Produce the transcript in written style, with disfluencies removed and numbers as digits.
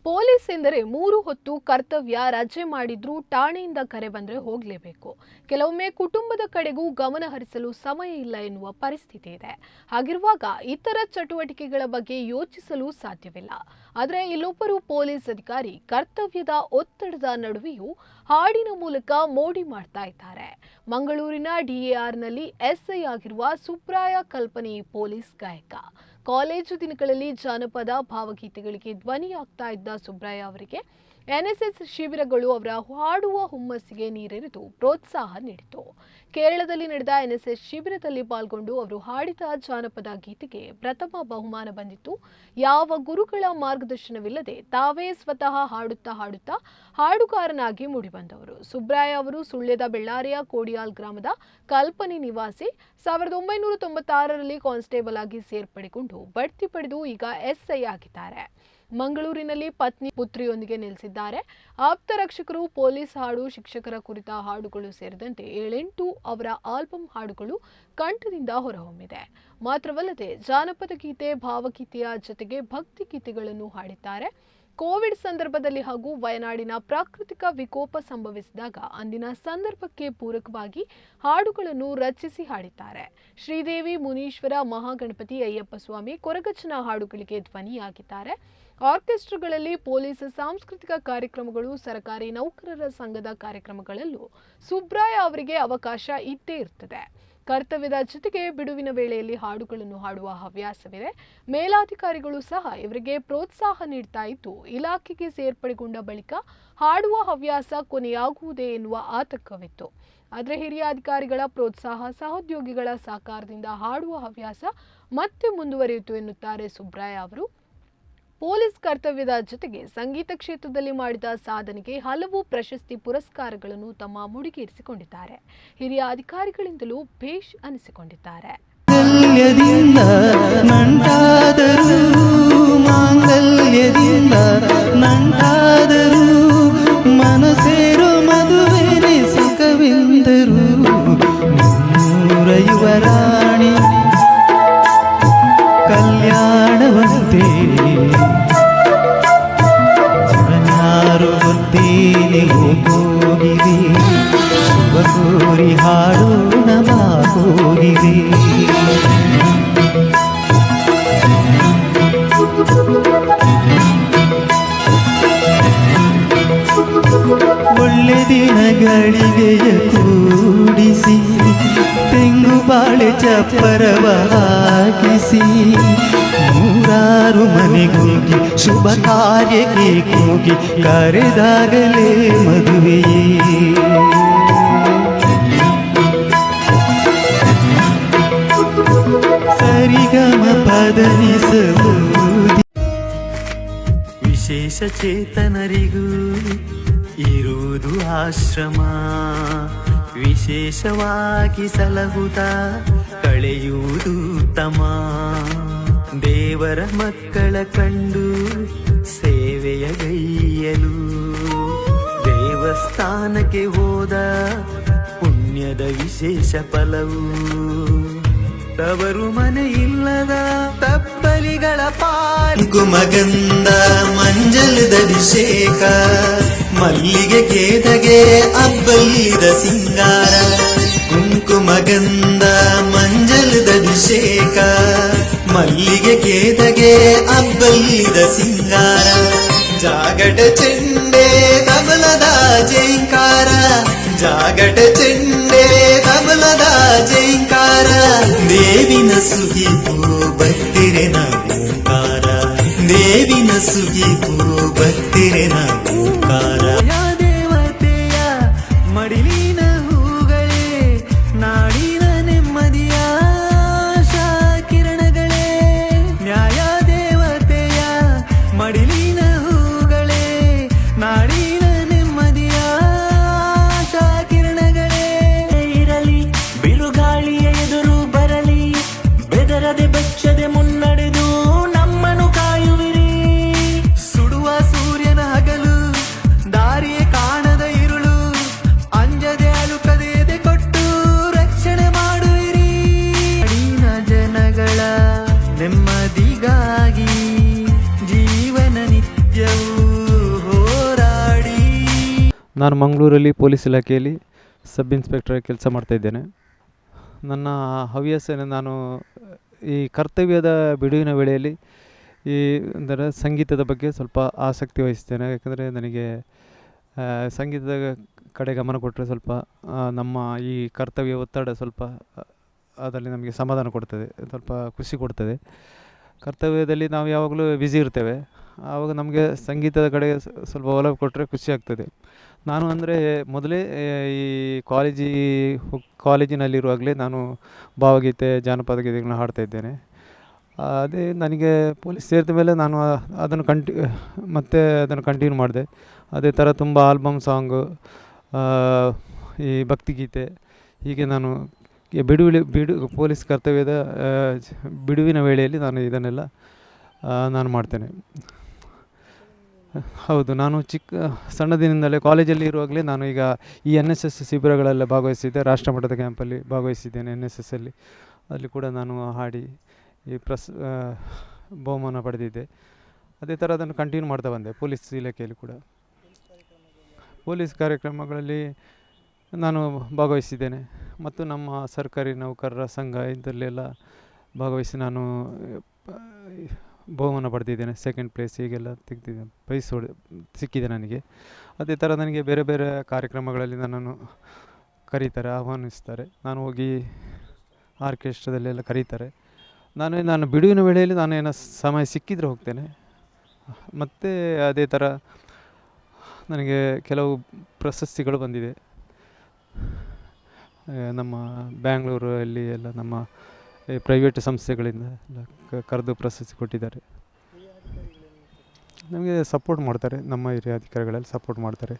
Police ಎಂದರೆ 3 ಹೊತ್ತು ಕರ್ತವ್ಯ ರಜೆ ಮಾಡಿದ್ರೂ ಠಾಣೆಯಿಂದ ಕರೆ ಬಂದರೆ ಹೋಗಲೇಬೇಕು. ಕೆಲವೊಮ್ಮೆ ಕುಟುಂಬದ ಕಡೆಗೂ ಗಮನ ಹರಿಸಲು ಸಮಯ ಇಲ್ಲ ಎನ್ನುವ ಪರಿಸ್ಥಿತಿ ಇದೆ. ಹಾಗಿರುವಾಗ ಇತರ ಚಟುವಟಿಕೆಗಳ ಬಗ್ಗೆ ಯೋಚಿಸಲು ಸಾಧ್ಯವಿಲ್ಲ. ಆದರೆ ಇಲ್ಲೊಬ್ಬರು ಪೊಲೀಸ್ ಅಧಿಕಾರಿ ಕರ್ತವ್ಯದ ಒತ್ತಡದ ನಡುವೆಯೂ ಹಾಡಿನ ಮೂಲಕ ಮೋಡಿ ಮಾಡ್ತಾ ಇದ್ದಾರೆ. ಮಂಗಳೂರಿನ ಡಿಎಆರ್ನಲ್ಲಿ ಎಸ್ಐ ಆಗಿರುವ ಸುಬ್ರಾಯ ಕಲ್ಪನೆ ಪೊಲೀಸ್ ಗಾಯಕ. ಕಾಲೇಜು ದಿನಗಳಲ್ಲಿ ಜಾನಪದ ಭಾವಗೀತೆಗಳಿಗೆ ಧ್ವನಿಯಾಗ್ತಾ ಇದ್ದ ಸುಬ್ರಾಯ ಅವರಿಗೆ ಎನ್ಎಸ್ಎಸ್ ಶಿಬಿರಗಳು ಅವರ ಹಾಡುವ ಹುಮ್ಮಸ್ಸಿಗೆ ನೀರೆರೆದು ಪ್ರೋತ್ಸಾಹ ನೀಡಿತು. ಕೇರಳದಲ್ಲಿ ನಡೆದ ಎನ್ಎಸ್ಎಸ್ ಶಿಬಿರದಲ್ಲಿ ಪಾಲ್ಗೊಂಡು ಅವರು ಹಾಡಿದ ಜಾನಪದ ಗೀತೆಗೆ ಪ್ರಥಮ ಬಹುಮಾನ ಬಂದಿತ್ತು. ಯಾವ ಗುರುಗಳ ಮಾರ್ಗದರ್ಶನವಿಲ್ಲದೆ ತಾವೇ ಸ್ವತಃ ಹಾಡುತ್ತಾ ಹಾಡುಗಾರನಾಗಿ ಮೂಡಿಬಂದವರು ಸುಬ್ರಾಯ ಅವರು ಸುಳ್ಯದ ಬೆಳ್ಳಾರಿಯ ಕೋಡಿಯಾಲ್ ಗ್ರಾಮದ ಕಲ್ಪನೆ ನಿವಾಸಿ. 1996ರಲ್ಲಿ ಕಾನ್ಸ್ಟೇಬಲ್ ಆಗಿ ಸೇರ್ಪಡೆಗೊಂಡು ಬಡ್ತಿ ಪಡೆದು ಈಗ ಎಸ್ಐ ಆಗಿದ್ದಾರೆ. ಮಂಗಳೂರಿನಲ್ಲಿ ಪತ್ನಿ ಪುತ್ರಿಯೊಂದಿಗೆ ನೆಲೆಸಿದ್ದಾರೆ. ಆಪ್ತ ರಕ್ಷಕರು, ಪೊಲೀಸ್ ಹಾಡು, ಶಿಕ್ಷಕರ ಕುರಿತ ಹಾಡುಗಳು ಸೇರಿದಂತೆ 7-8 ಅವರ ಆಲ್ಬಮ್ ಹಾಡುಗಳು ಕಂಠದಿಂದ ಹೊರಹೊಮ್ಮಿದೆ. ಮಾತ್ರವಲ್ಲದೆ ಜಾನಪದ ಗೀತೆ, ಭಾವಗೀತೆಯ ಜೊತೆಗೆ ಭಕ್ತಿ ಗೀತೆಗಳನ್ನು ಹಾಡಿದ್ದಾರೆ. ಕೋವಿಡ್ ಸಂದರ್ಭದಲ್ಲಿ ಹಾಗೂ ವಯನಾಡಿನ ಪ್ರಾಕೃತಿಕ ವಿಕೋಪ ಸಂಭವಿಸಿದಾಗ ಅಂದಿನ ಸಂದರ್ಭಕ್ಕೆ ಪೂರಕವಾಗಿ ಹಾಡುಗಳನ್ನು ರಚಿಸಿ ಹಾಡಿದ್ದಾರೆ. ಶ್ರೀದೇವಿ, ಮುನೀಶ್ವರ, ಮಹಾಗಣಪತಿ, ಅಯ್ಯಪ್ಪ ಸ್ವಾಮಿ, ಕೊರಗಜ್ಜನ ಹಾಡುಗಳಿಗೆ ಧ್ವನಿಯಾಗಿದ್ದಾರೆ. ಆರ್ಕೆಸ್ಟ್ರಾಗಳಲ್ಲಿ, ಪೊಲೀಸ್ ಸಾಂಸ್ಕೃತಿಕ ಕಾರ್ಯಕ್ರಮಗಳು, ಸರ್ಕಾರಿ ನೌಕರರ ಸಂಘದ ಕಾರ್ಯಕ್ರಮಗಳಲ್ಲೂ ಸುಬ್ರಾಯ ಅವರಿಗೆ ಅವಕಾಶ ಇದ್ದೇ ಇರ್ತದೆ. ಕರ್ತವ್ಯದ ಜೊತೆಗೆ ಬಿಡುವಿನ ವೇಳೆಯಲ್ಲಿ ಹಾಡುಗಳನ್ನು ಹಾಡುವ ಹವ್ಯಾಸವಿದೆ. ಮೇಲಾಧಿಕಾರಿಗಳು ಸಹ ಇವರಿಗೆ ಪ್ರೋತ್ಸಾಹ ನೀಡ್ತಾ ಇದ್ದು, ಇಲಾಖೆಗೆ ಸೇರ್ಪಡೆಗೊಂಡ ಬಳಿಕ ಹಾಡುವ ಹವ್ಯಾಸ ಕೊನೆಯಾಗುವುದೇ ಎನ್ನುವ ಆತಂಕವಿತ್ತು. ಆದರೆ ಹಿರಿಯ ಅಧಿಕಾರಿಗಳ ಪ್ರೋತ್ಸಾಹ, ಸಹೋದ್ಯೋಗಿಗಳ ಸಹಕಾರದಿಂದ ಹಾಡುವ ಹವ್ಯಾಸ ಮತ್ತೆ ಮುಂದುವರಿಯಿತು ಎನ್ನುತ್ತಾರೆ ಸುಬ್ರಾಯ ಅವರು. ಪೊಲೀಸ್ ಕರ್ತವ್ಯದ ಜೊತೆಗೆ ಸಂಗೀತ ಕ್ಷೇತ್ರದಲ್ಲಿ ಮಾಡಿದ ಸಾಧನೆಗೆ ಹಲವು ಪ್ರಶಸ್ತಿ ಪುರಸ್ಕಾರಗಳನ್ನು ತಮ್ಮ ಮುಡಿಗೇರಿಸಿಕೊಂಡಿದ್ದಾರೆ. ಹಿರಿಯ ಅಧಿಕಾರಿಗಳಿಂದಲೂ ಭೇಷ್ ಅನಿಸಿಕೊಂಡಿದ್ದಾರೆ. ಕಲ್ಯಾಣವಂತೆ ಹೋಗಿದೆ ಶುಭ ಕೋರಿ ಹಾಡೋಣ ಹೋಗಿದೆ. ಒಳ್ಳೆ ದಿನಗಳಿಗೆಯ ಕೂಡಿಸಿ ತೆಂಗು ಬಾಳೆ ಚಪ್ಪರವ ಹಾಕಿಸಿ ನೂರಾರು ಮನೆಗೋಗಿ ಶುಭ ಕಾರ್ಯಕ್ಕೆ ಹೋಗಿ ಕರೆದಾಗಲೇ ಮದುವೆಯೇ. ಸರಿಗಮ ಪದನಿಸಬಹುದು ವಿಶೇಷ ಚೇತನರಿಗೂ ಇರುವುದು ಆಶ್ರಮ. ವಿಶೇಷವಾಗಿ ಸಲಹುತ ಕಳೆಯುವುದು ತಮ. ದೇವರ ಮಕ್ಕಳ ಕಂಡು ಸೇವೆಯ ಗೈಯಲು ದೇವಸ್ಥಾನಕ್ಕೆ ಹೋದ ಪುಣ್ಯದ ವಿಶೇಷ ಫಲವು. ತವರು ಮನೆ ಇಲ್ಲದ ತಪ್ಪಲಿಗಳ ಕುಮಗಂಧ ಮಂಜಲದ ಅಭಿಷೇಕ ಮಲ್ಲಿಗೆ ಕೇದಗೆ ಅಬ್ಬಲಿದ ಸಿಂಗಾರ. ಕುಂಕುಮಗಂಧ ಮಂಜಲದ ಅಭಿಷೇಕ ಮಲ್ಲಿಗೆ ಕೇದಗೆ ಅಬ್ಬಲಿದ ಸಿಂಗಾರ. ಜಾಗಟ ಚೆಂಡೆ ತಬಲದ ಜೈಂಕಾರ, ಜಾಗಟ ಚೆಂಡೆ ತಬಲದ ಜೈಂಕಾರ. ದೇವಿನ ಸುಗಿಪು ಭಕ್ತಿರೆನ ಓಂಕಾರ, ದೇವಿನ ಸುಗಿಪು ಭಕ್ತಿರೆನ ಓಂಕಾರ. ದೇವತೆಯ ಮಡಿಲಿನ ಹೂಗಳೇ ನಾಡಿನ ನೆಮ್ಮದಿಯ ಆಶಾ ಕಿರಣಗಳೇ. ನ್ಯಾಯ ದೇವತೆಯ ಮಡಿಲಿನ ಹೂಗಳೇ ನಾಡಿನ ನೆಮ್ಮದಿಯ ಆಶಾ ಕಿರಣಗಳೇ. ಇರಲಿ ಬಿರುಗಾಳಿಯ ಎದುರು ಬರಲಿ ಬೆದರದೆ ಬೆಚ್ಚದೆ ಮುನ್ನಡೆದು ನಮ್ಮನ್ನು ಕಾಯುವಿರಿ. ಸುಡುವ ಸೂರ್ಯನ ಹಗಲು ದಾರಿಯ ನಾನು ಮಂಗಳೂರಲ್ಲಿ ಪೊಲೀಸ್ ಇಲಾಖೆಯಲ್ಲಿ ಸಬ್ ಇನ್ಸ್ಪೆಕ್ಟರ್ ಕೆಲಸ ಮಾಡ್ತಾಯಿದ್ದೇನೆ. ನನ್ನ ಹವ್ಯಾಸ ನಾನು ಈ ಕರ್ತವ್ಯದ ಬಿಡುವಿನ ವೇಳೆಯಲ್ಲಿ ಈ ಅಂದರೆ ಸಂಗೀತದ ಬಗ್ಗೆ ಸ್ವಲ್ಪ ಆಸಕ್ತಿ ವಹಿಸ್ತೇನೆ. ಯಾಕಂದರೆ ನನಗೆ ಸಂಗೀತದ ಕಡೆ ಗಮನ ಕೊಟ್ಟರೆ ಸ್ವಲ್ಪ ನಮ್ಮ ಈ ಕರ್ತವ್ಯ ಒತ್ತಡ ಸ್ವಲ್ಪ ಅದರಲ್ಲಿ ನಮಗೆ ಸಮಾಧಾನ ಕೊಡ್ತದೆ, ಸ್ವಲ್ಪ ಖುಷಿ ಕೊಡ್ತದೆ. ಕರ್ತವ್ಯದಲ್ಲಿ ನಾವು ಯಾವಾಗಲೂ ಬ್ಯುಸಿ ಇರ್ತೇವೆ, ಆವಾಗ ನಮಗೆ ಸಂಗೀತದ ಕಡೆ ಸ್ವಲ್ಪ ಒಲವು ಕೊಟ್ಟರೆ ಖುಷಿ ಆಗ್ತದೆ. ನಾನು ಅಂದರೆ ಮೊದಲೇ ಈ ಕಾಲೇಜಿನಲ್ಲಿರುವಾಗಲೇ ನಾನು ಭಾವಗೀತೆ, ಜಾನಪದ ಗೀತೆಗಳನ್ನ ಹಾಡ್ತಾಯಿದ್ದೇನೆ. ಅದೇ ನನಗೆ ಪೊಲೀಸ್ ಸೇರಿದ ಮೇಲೆ ನಾನು ಅದನ್ನು ಮತ್ತೆ ಅದನ್ನು ಕಂಟಿನ್ಯೂ ಮಾಡಿದೆ. ಅದೇ ಥರ ತುಂಬ ಆಲ್ಬಮ್ ಸಾಂಗು, ಈ ಭಕ್ತಿಗೀತೆ, ಹೀಗೆ ನಾನು ಪೊಲೀಸ್ ಕರ್ತವ್ಯದ ಬಿಡುವಿನ ವೇಳೆಯಲ್ಲಿ ನಾನು ಇದನ್ನೆಲ್ಲ ನಾನು ಮಾಡ್ತೇನೆ. ಹೌದು, ನಾನು ಸಣ್ಣದಿನಿಂದಲೇ ಕಾಲೇಜಲ್ಲಿ ಇರುವಾಗಲೇ ನಾನು ಈಗ ಈ NSS ಶಿಬಿರಗಳೆಲ್ಲ ಭಾಗವಹಿಸಿದ್ದೆ. ರಾಷ್ಟ್ರಮಟ್ಟದ ಕ್ಯಾಂಪಲ್ಲಿ ಭಾಗವಹಿಸಿದ್ದೇನೆ NSS ಅಲ್ಲಿ. ಅಲ್ಲಿ ಕೂಡ ನಾನು ಹಾಡಿ ಈ ಬಹುಮಾನ ಪಡೆದಿದ್ದೆ. ಅದೇ ಥರ ಅದನ್ನು ಕಂಟಿನ್ಯೂ ಮಾಡ್ತಾ ಬಂದೆ ಪೊಲೀಸ್ ಇಲಾಖೆಯಲ್ಲಿ ಕೂಡ. ಪೊಲೀಸ್ ಕಾರ್ಯಕ್ರಮಗಳಲ್ಲಿ ನಾನು ಭಾಗವಹಿಸಿದ್ದೇನೆ ಮತ್ತು ನಮ್ಮ ಸರ್ಕಾರಿ ನೌಕರರ ಸಂಘ ಇದರಲ್ಲೆಲ್ಲ ಭಾಗವಹಿಸಿ ನಾನು ಬಹುಮಾನ ಪಡೆದಿದ್ದೇನೆ. ಸೆಕೆಂಡ್ ಪ್ಲೇಸ್ ಹೀಗೆಲ್ಲ ತೆಗೆದಿದ್ದೇನೆ, ಪ್ರೈಸ್ ಸಿಕ್ಕಿದೆ ನನಗೆ. ಅದೇ ಥರ ನನಗೆ ಬೇರೆ ಬೇರೆ ಕಾರ್ಯಕ್ರಮಗಳಲ್ಲಿ ನನ್ನನ್ನು ಕರೀತಾರೆ, ಆಹ್ವಾನಿಸ್ತಾರೆ. ನಾನು ಹೋಗಿ ಆರ್ಕೆಸ್ಟ್ರಾದಲ್ಲೆಲ್ಲ ಕರೀತಾರೆ. ನಾನು ಬಿಡುವಿನ ವೇಳೆಯಲ್ಲಿ ನಾನು ಏನೋ ಸಮಯ ಸಿಕ್ಕಿದರೆ ಹೋಗ್ತೇನೆ. ಮತ್ತು ಅದೇ ಥರ ನನಗೆ ಕೆಲವು ಪ್ರಶಸ್ತಿಗಳು ಬಂದಿದೆ. ನಮ್ಮ ಬ್ಯಾಂಗ್ಳೂರಲ್ಲಿ ಎಲ್ಲ ನಮ್ಮ ಪ್ರೈವೇಟ್ ಸಂಸ್ಥೆಗಳಿಂದ ಎಲ್ಲ ಕರೆದು ಪ್ರಶಸ್ತಿ ಕೊಟ್ಟಿದ್ದಾರೆ. ನಮಗೆ ಸಪೋರ್ಟ್ ಮಾಡ್ತಾರೆ, ನಮ್ಮ ಹಿರಿಯ ಅಧಿಕಾರಿಗಳೆಲ್ಲ ಸಪೋರ್ಟ್ ಮಾಡ್ತಾರೆ.